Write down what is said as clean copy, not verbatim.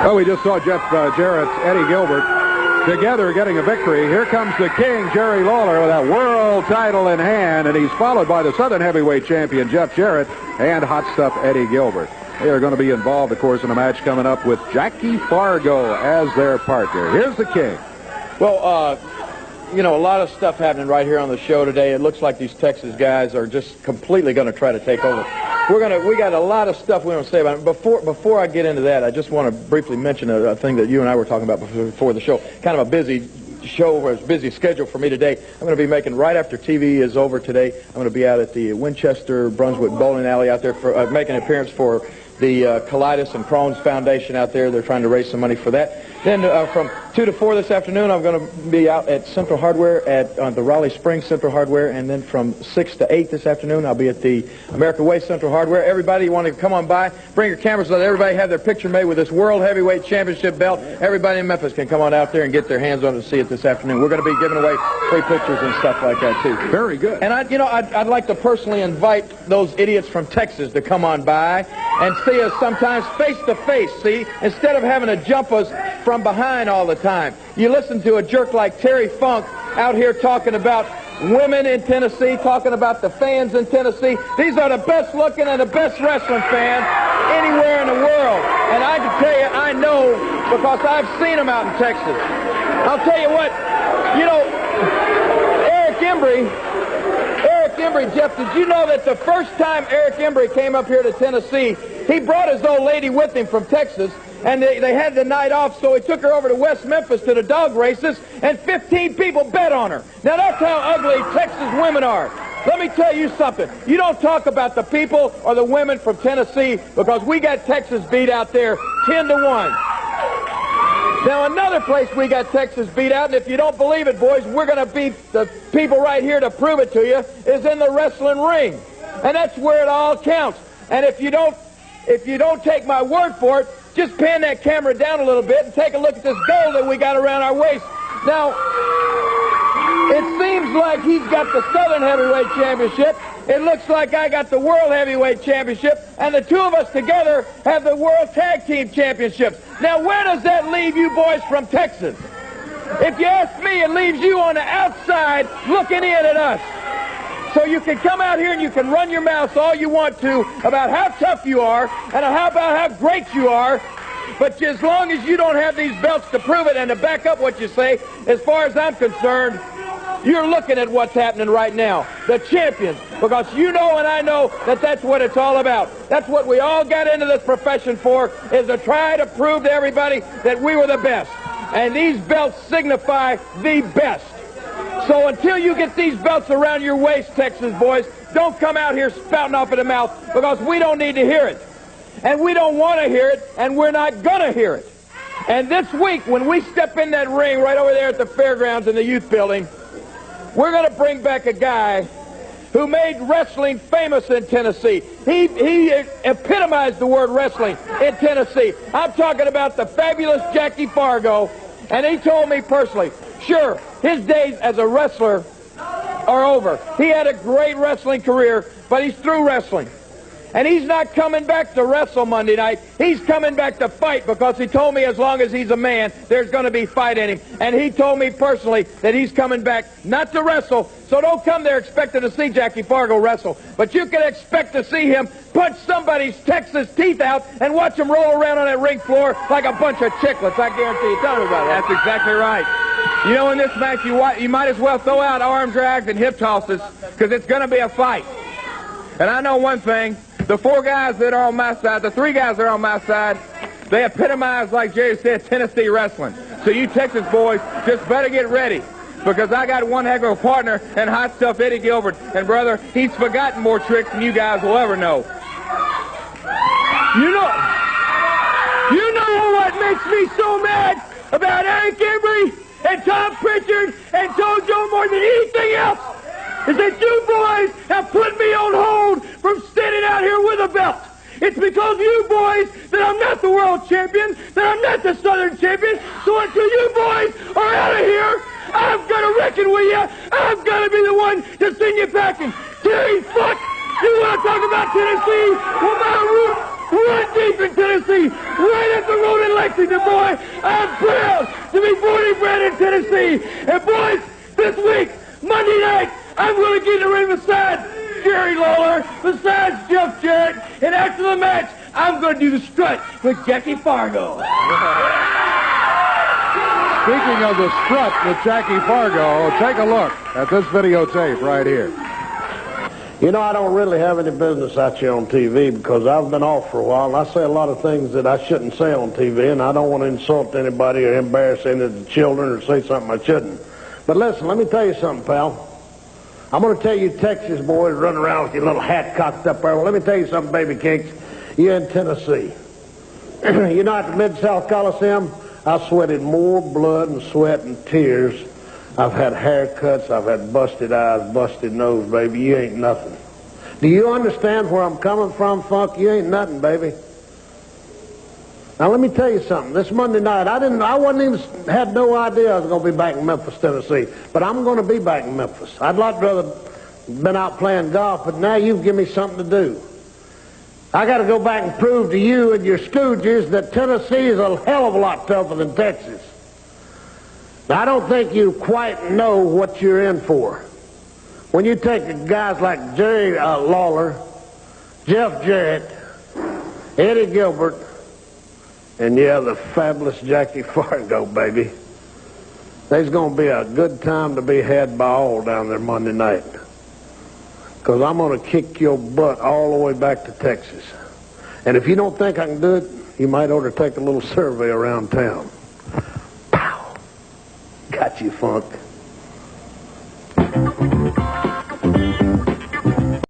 Well, we just saw Jeff Jarrett, Eddie Gilbert together getting a victory. Here comes the king, Jerry Lawler, with that world title in hand, and he's followed by the Southern Heavyweight Champion, Jeff Jarrett, and Hot Stuff Eddie Gilbert. They are going to be involved, of course, in a match coming up with Jackie Fargo as their partner. Here's the king. Well, you know, a lot of stuff happening right here on the show today. It looks like these Texas guys are just completely going to try to take over. We got a lot of stuff we want to say about it. Before I get into that, I just want to briefly mention a thing that you and I were talking about before the show. Kind of a busy show, or a busy schedule for me today. I'm going to be making, right after TV is over today, I'm going to be out at the Winchester Brunswick Bowling Alley out there for making an appearance for the Colitis and Crohn's Foundation out there. They're trying to raise some money for that. Then from 2 to 4 this afternoon, I'm going to be out at Central Hardware at the Raleigh Springs Central Hardware. And then from 6 to 8 this afternoon, I'll be at the America Way Central Hardware. Everybody, you want to come on by, bring your cameras, let everybody have their picture made with this World Heavyweight Championship belt. Everybody in Memphis can come on out there and get their hands on it and see it this afternoon. We're going to be giving away free pictures and stuff like that, too. Very good. And I'd like to personally invite those idiots from Texas to come on by and see us sometimes face to face, see, instead of having to jump us from behind all the time. You listen to a jerk like Terry Funk out here talking about women in Tennessee, talking about the fans in Tennessee. These are the best looking and the best wrestling fans anywhere in the world. And I can tell you, I know, because I've seen them out in Texas. I'll tell you what, you know, Eric Embry, Jeff, did you know that the first time Eric Embry came up here to Tennessee, he brought his old lady with him from Texas, and they had the night off, so he took her over to West Memphis to the dog races, and 15 people bet on her. Now, that's how ugly Texas women are. Let me tell you something. You don't talk about the people or the women from Tennessee, because we got Texas beat out there 10-1. Now, another place we got Texas beat out, and if you don't believe it, boys, we're going to beat the people right here to prove it to you, is in the wrestling ring. And that's where it all counts. And if you don't take my word for it, just pan that camera down a little bit and take a look at this gold that we got around our waist. Now, it seems like he's got the Southern Heavyweight Championship. It looks like I got the World Heavyweight Championship, and the two of us together have the World Tag Team Championships. Now, where does that leave you boys from Texas? If you ask me, it leaves you on the outside looking in at us. So you can come out here and you can run your mouth all you want to about how tough you are and about how great you are, but as long as you don't have these belts to prove it and to back up what you say, as far as I'm concerned, you're looking at what's happening right now. The champions. Because you know and I know that that's what it's all about. That's what we all got into this profession for, is to try to prove to everybody that we were the best. And these belts signify the best. So until you get these belts around your waist, Texas boys, don't come out here spouting off at the mouth, because we don't need to hear it. And we don't want to hear it, and we're not going to hear it. And this week, when we step in that ring right over there at the fairgrounds in the youth building, we're going to bring back a guy who made wrestling famous in Tennessee. He epitomized the word wrestling in Tennessee. I'm talking about the fabulous Jackie Fargo, and he told me personally, sure, his days as a wrestler are over. He had a great wrestling career, but he's through wrestling. And he's not coming back to wrestle Monday night. He's coming back to fight, because he told me as long as he's a man, there's going to be fight in him. And he told me personally that he's coming back not to wrestle. So don't come there expecting to see Jackie Fargo wrestle. But you can expect to see him punch somebody's Texas teeth out and watch him roll around on that ring floor like a bunch of chiclets, I guarantee you. Tell me about it. That's exactly right. You know, in this match, you might as well throw out arm drags and hip tosses, because it's going to be a fight. And I know one thing. The 4 guys that are on my side, the 3 guys that are on my side, they epitomize, like Jerry said, Tennessee wrestling. So you Texas boys just better get ready, because I got one heck of a partner in Hot Stuff Eddie Gilbert. And, brother, he's forgotten more tricks than you guys will ever know. You know what makes me so mad about Eric Embry and Tom Pritchard and Joe more than anything else? Is that you boys have put me on hold from standing out here with a belt. It's because of you boys that I'm not the world champion, that I'm not the Southern champion. So until you boys are out of here, I'm going to reckon with you. I'm going to be the one to send you packing. Terry, fuck! You want to talk about Tennessee? Well, my roots run deep in Tennessee, right up the road in Lexington, boy. I'm proud to be born and bred in Tennessee. And boys, this week, Monday night, I'm going to get in the ring beside Jerry Lawler, besides Jeff Jarrett, and after the match, I'm going to do the strut with Jackie Fargo. Speaking of the strut with Jackie Fargo, take a look at this videotape right here. You know, I don't really have any business out here on TV because I've been off for a while, and I say a lot of things that I shouldn't say on TV, and I don't want to insult anybody or embarrass any of the children or say something I shouldn't. But listen, let me tell you something, pal. I'm going to tell you Texas boys running around with your little hat cocked up there. Well, let me tell you something, baby cakes. You're in Tennessee. You know, at the Mid-South Coliseum, I sweated more blood and sweat and tears. I've had haircuts, I've had busted eyes, busted nose, baby. You ain't nothing. Do you understand where I'm coming from, Funk? You ain't nothing, baby. Now, let me tell you something. This Monday night, I had no idea I was going to be back in Memphis, Tennessee. But I'm going to be back in Memphis. I'd like to rather been out playing golf, but now you've given me something to do. I got to go back and prove to you and your stooges that Tennessee is a hell of a lot tougher than Texas. Now, I don't think you quite know what you're in for. When you take guys like Jerry Lawler, Jeff Jarrett, Eddie Gilbert, and yeah, the fabulous Jackie Fargo, baby, there's going to be a good time to be had by all down there Monday night. Because I'm going to kick your butt all the way back to Texas. And if you don't think I can do it, you might ought to take a little survey around town. Pow! Got you, Funk.